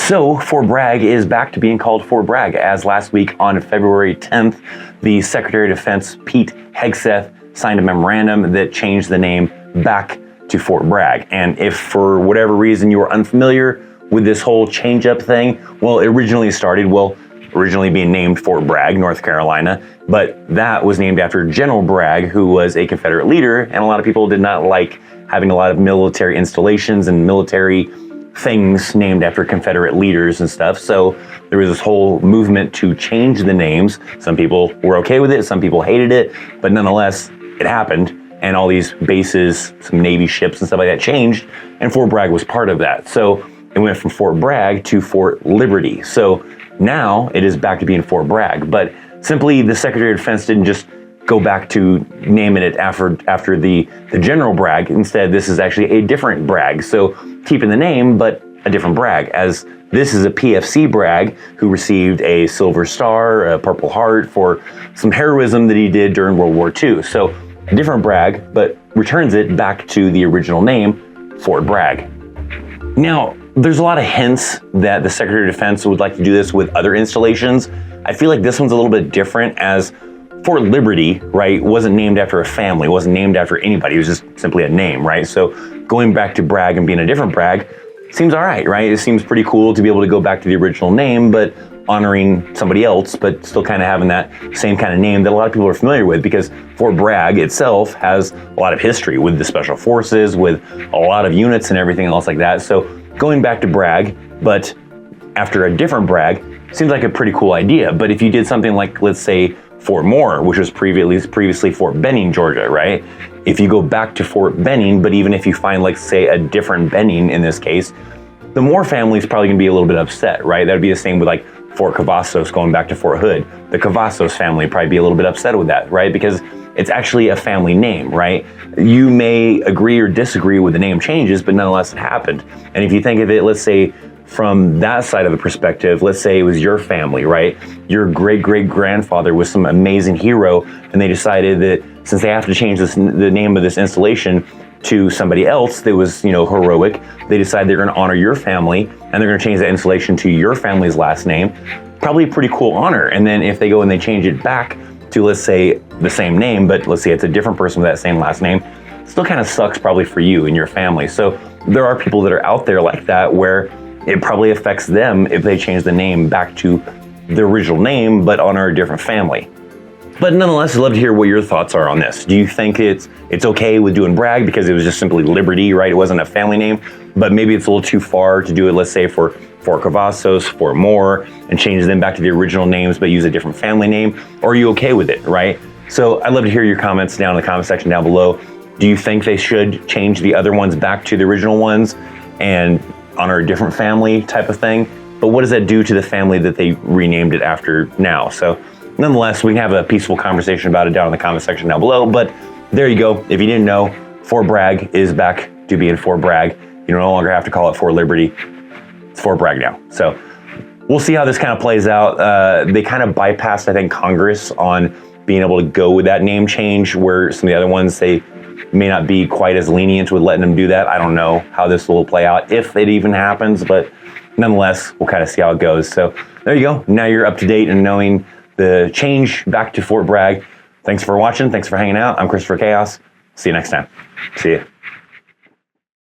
So Fort Bragg is back to being called Fort Bragg, as last week on February 10th, the Secretary of Defense, Pete Hegseth, signed a memorandum that changed the name back to Fort Bragg. And if for whatever reason you are unfamiliar with this whole change-up thing, well, it originally being named Fort Bragg, North Carolina, but that was named after General Bragg, who was a Confederate leader, and a lot of people did not like having a lot of military installations and military things named after Confederate leaders and stuff. So there was this whole movement to change the names. Some people were okay with it, some people hated it, but nonetheless, it happened. And all these bases, some Navy ships and stuff like that changed, and Fort Bragg was part of that. So it went from Fort Bragg to Fort Liberty. So now it is back to being Fort Bragg, but simply the Secretary of Defense didn't just go back to naming it after the General Bragg. Instead, this is actually a different Bragg. So keeping the name, but a different Bragg, as this is a PFC Bragg who received a Silver Star, a Purple Heart for some heroism that he did during World War II. So a different Bragg, but returns it back to the original name, Fort Bragg. Now, there's a lot of hints that the Secretary of Defense would like to do this with other installations. I feel like this one's a little bit different, as Fort Liberty, right, wasn't named after a family, wasn't named after anybody, it was just simply a name, right? So going back to Bragg and being a different Bragg seems all right, right? It seems pretty cool to be able to go back to the original name, but honoring somebody else, but still kind of having that same kind of name that a lot of people are familiar with, because Fort Bragg itself has a lot of history with the Special Forces, with a lot of units and everything else like that. So going back to Bragg, but after a different Bragg, seems like a pretty cool idea. But if you did something like, let's say, Fort Moore, which was previously Fort Benning, Georgia, right? If you go back to Fort Benning, but even if you find, like, say, a different Benning in this case, the Moore family is probably gonna be a little bit upset, right? That would be the same with, like, Fort Cavazos going back to Fort Hood. The Cavazos family would probably be a little bit upset with that, right? Because it's actually a family name, right? You may agree or disagree with the name changes, but nonetheless it happened. And if you think of it, let's say, from that side of the perspective, let's say it was your family, right? Your great-great-grandfather was some amazing hero, and they decided that since they have to change the name of this installation to somebody else that was, heroic, they decided they're gonna honor your family, and they're gonna change the installation to your family's last name. Probably a pretty cool honor. And then if they go and they change it back to, let's say, the same name, but let's say it's a different person with that same last name, still kind of sucks probably for you and your family. So there are people that are out there like that where it probably affects them if they change the name back to the original name, but honor a different family. But nonetheless, I'd love to hear what your thoughts are on this. Do you think it's okay with doing Bragg because it was just simply Liberty, right? It wasn't a family name, but maybe it's a little too far to do it, let's say, for Fort Cavazos, Fort Moore, and change them back to the original names, but use a different family name? Or are you okay with it, right? So I'd love to hear your comments down in the comment section down below. Do you think they should change the other ones back to the original ones and honor a different family type of thing? But what does that do to the family that they renamed it after now? So nonetheless, we can have a peaceful conversation about it down in the comment section down below. But there you go. If you didn't know, Fort Bragg is back to being Fort Bragg. You no longer have to call it Fort Liberty. It's Fort Bragg now. So we'll see how this kind of plays out. They kind of bypassed, I think, Congress on being able to go with that name change, where some of the other ones, they may not be quite as lenient with letting them do that. I don't know how this will play out, if it even happens, but nonetheless, we'll kind of see how it goes. So there you go. Now you're up to date and knowing the change back to Fort Bragg. Thanks for watching. Thanks for hanging out. I'm Christopher Chaos. See you next time. See ya.